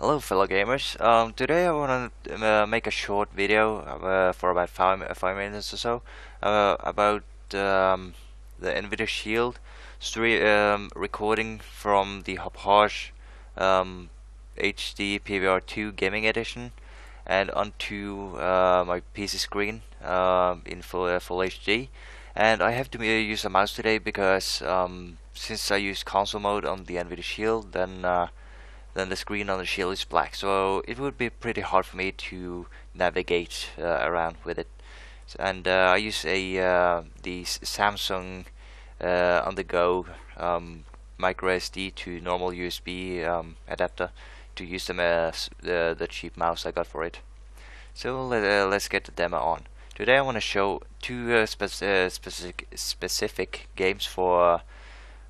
Hello fellow gamers, today I want to make a short video for about 5 minutes or so about the Nvidia Shield recording from the Hauppauge HD PVR2 gaming edition and onto my PC screen in full HD. And I have to use a mouse today because since I use console mode on the Nvidia Shield, then the screen on the Shield is black, so it would be pretty hard for me to navigate around with it. And I use the Samsung on-the-go micro SD to normal USB adapter to use them as the cheap mouse I got for it. So let's get the demo on. Today I want to show two specific games for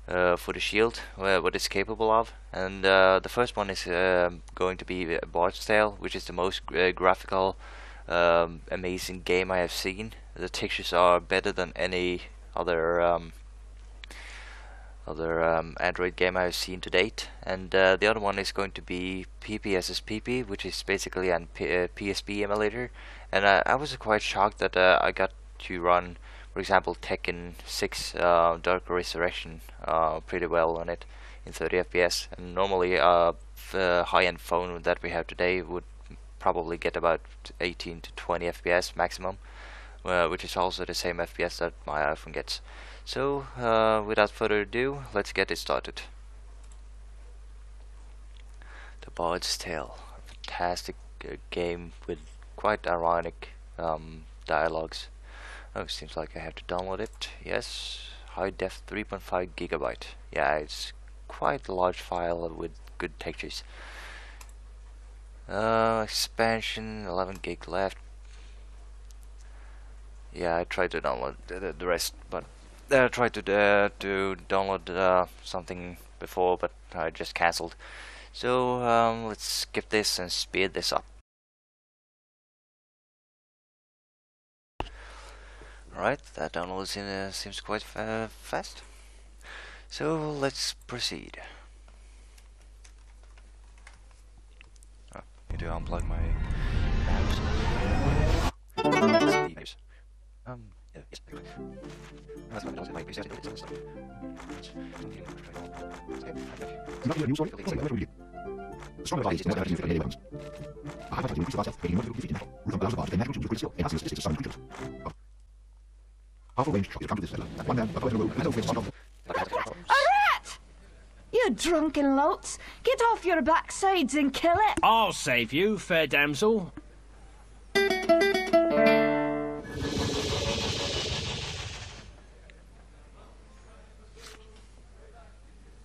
the Shield, what it's capable of, and the first one is going to be Bard's Tale, which is the most graphical, amazing game I have seen. The textures are better than any other Android game I have seen to date, and the other one is going to be PPSSPP, which is basically a PSP emulator, and I was quite shocked that I got to run, for example, Tekken 6 Dark Resurrection pretty well on it in 30 FPS, and normally the high-end phone that we have today would probably get about 18 to 20 FPS maximum, which is also the same FPS that my iPhone gets. So without further ado, let's get it started. The Bard's Tale, a fantastic game with quite ironic dialogues. Oh, seems like I have to download it. Yes, high def 3.5 gigabyte. Yeah, it's quite a large file with good textures. Expansion 11 gig left. Yeah, I tried to download the rest, but I tried to download something before, but I just cancelled. So let's skip this and speed this up. Alright, that download seems quite fast. So let's proceed. Oh, need to unplug my mouse. Yes. You drunken louts! Get off your backsides and kill it! I'll save you, fair damsel.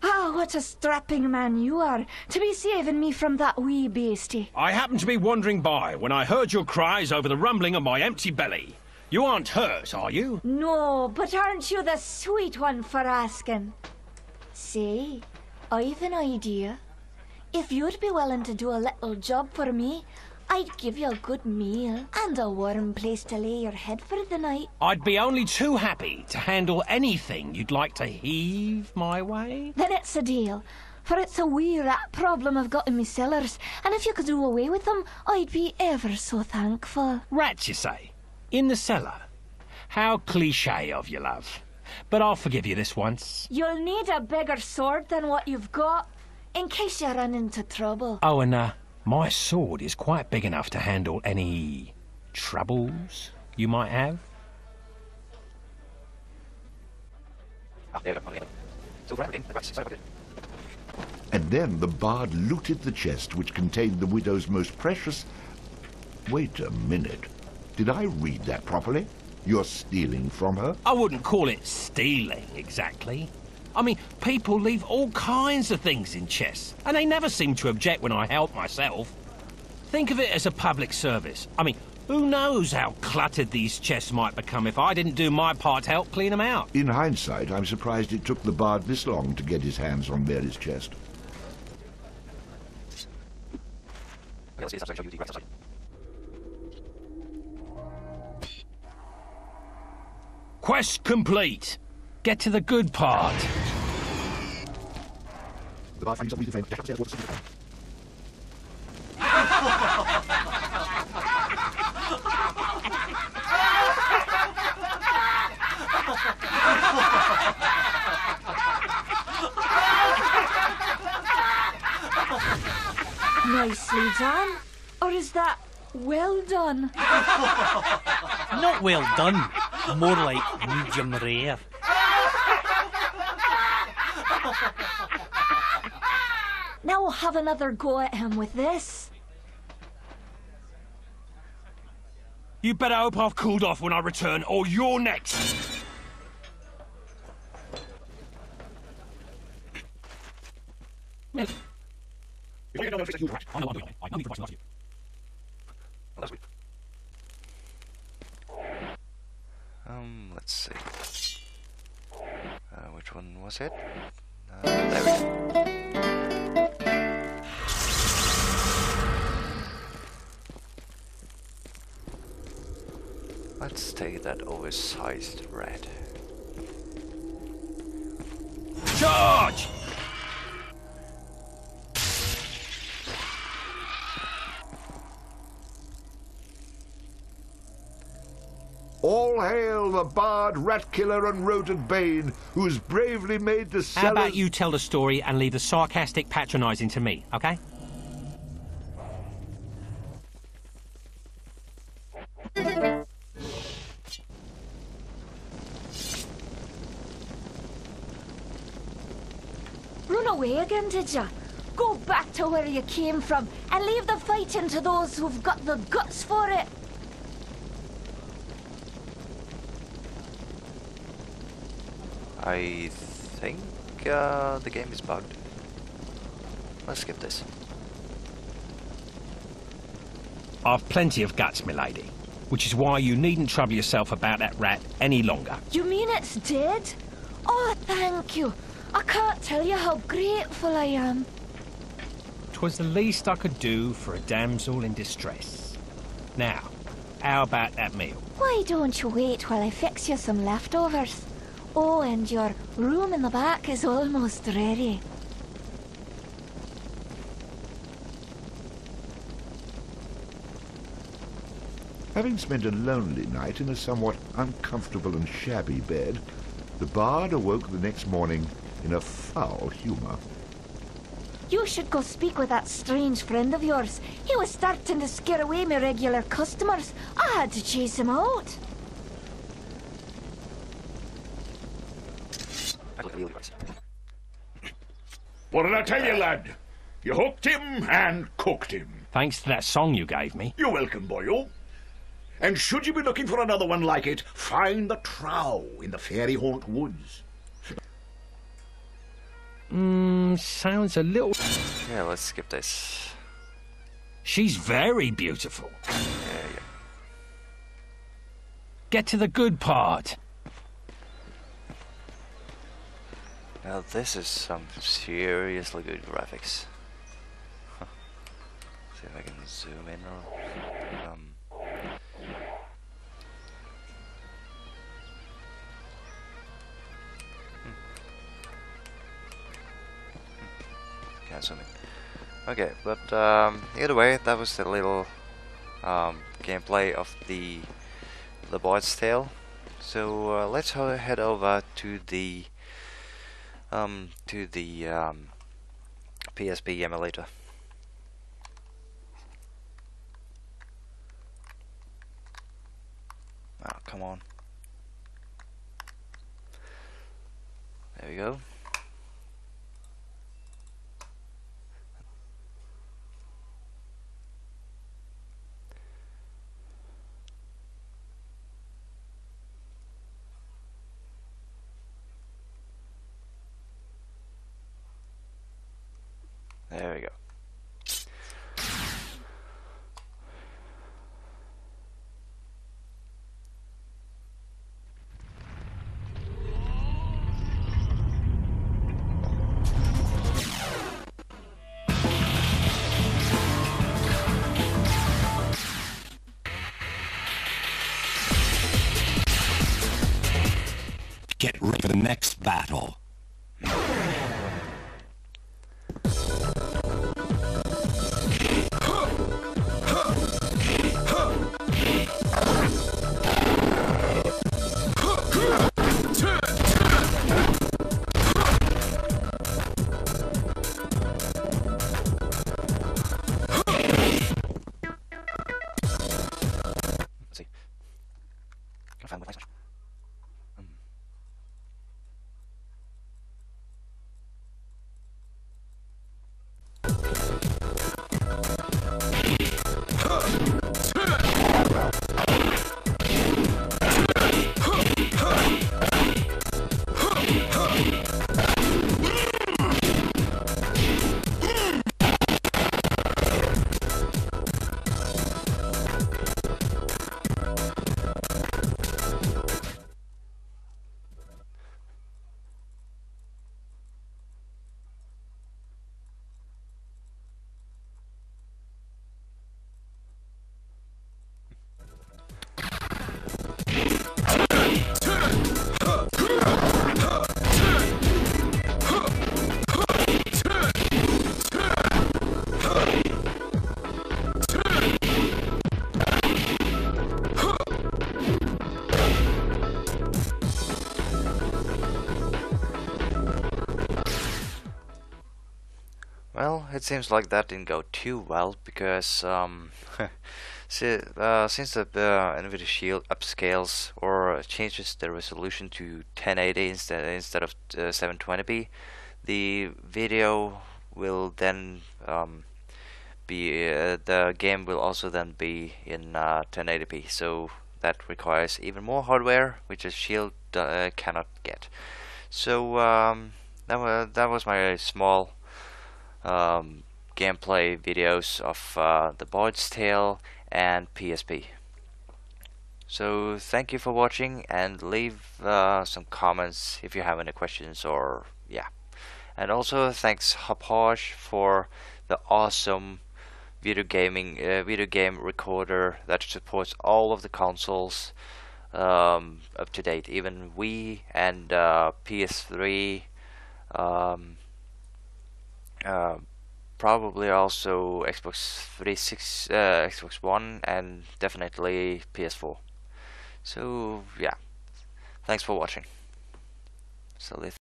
Ah, what a strapping man you are, to be saving me from that wee beastie. I happened to be wandering by when I heard your cries over the rumbling of my empty belly. You aren't hurt, are you? No, but aren't you the sweet one for asking? Say, I've an idea. If you'd be willing to do a little job for me, I'd give you a good meal and a warm place to lay your head for the night. I'd be only too happy to handle anything you'd like to heave my way. Then it's a deal, for it's a wee rat problem I've got in me cellars, and if you could do away with them, I'd be ever so thankful. Rats, you say? In the cellar? How cliché of you, love. But I'll forgive you this once. You'll need a bigger sword than what you've got, in case you run into trouble. Oh, and my sword is quite big enough to handle any troubles you might have. And then the bard looted the chest which contained the widow's most precious... Wait a minute. Did I read that properly? You're stealing from her? I wouldn't call it stealing, exactly. I mean, people leave all kinds of things in chests, and they never seem to object when I help myself. Think of it as a public service. I mean, who knows how cluttered these chests might become if I didn't do my part to help clean them out. In hindsight, I'm surprised it took the bard this long to get his hands on Mary's chest. Quest complete. Get to the good part. Nicely done. Or is that well done? Not well done. More like medium rare. Now we'll have another go at him with this. You better hope I've cooled off when I return, or you're next. Let's see. Which one was it? There we go. Let's take that oversized rat. Charge! All hail the bard, rat killer, and rodent bane, who's bravely made the How cellars... about you tell the story and leave the sarcastic patronising to me, okay? Run away again, did ya? Go back to where you came from and leave the fighting to those who've got the guts for it. I think the game is bugged. Let's skip this. I've plenty of guts, milady, which is why you needn't trouble yourself about that rat any longer. You mean it's dead? Oh, thank you. I can't tell you how grateful I am. 'Twas the least I could do for a damsel in distress. Now, how about that meal? Why don't you wait while I fix you some leftovers? Oh, and your room in the back is almost ready. Having spent a lonely night in a somewhat uncomfortable and shabby bed, the bard awoke the next morning in a foul humour. You should go speak with that strange friend of yours. He was starting to scare away my regular customers. I had to chase him out. What did I tell you, lad? You hooked him and cooked him. Thanks to that song you gave me. You're welcome, boyo. And should you be looking for another one like it, find the trow in the fairy haunt woods. Sounds a little... Yeah, let's skip this. She's very beautiful. There you go. Get to the good part. Now this is some seriously good graphics. See if I can zoom in or... Can't zoom in. Okay, but either way, that was the little gameplay of the Bard's Tale. So let's head over to the PSP emulator. Oh, come on. There we go. There we go. Get ready for the next battle. Well, it seems like that didn't go too well because since the Nvidia Shield upscales or changes the resolution to 1080 instead of 720p, the video will then the game will also then be in 1080p. So that requires even more hardware, which a Shield cannot get. So that was my small gameplay videos of the Bard's Tale and PSP. So thank you for watching, and leave some comments if you have any questions, or yeah. And also thanks Hauppauge for the awesome video game recorder that supports all of the consoles up to date, even Wii and PS3. Probably also Xbox 360, Xbox One, and definitely PS4. So yeah, thanks for watching. So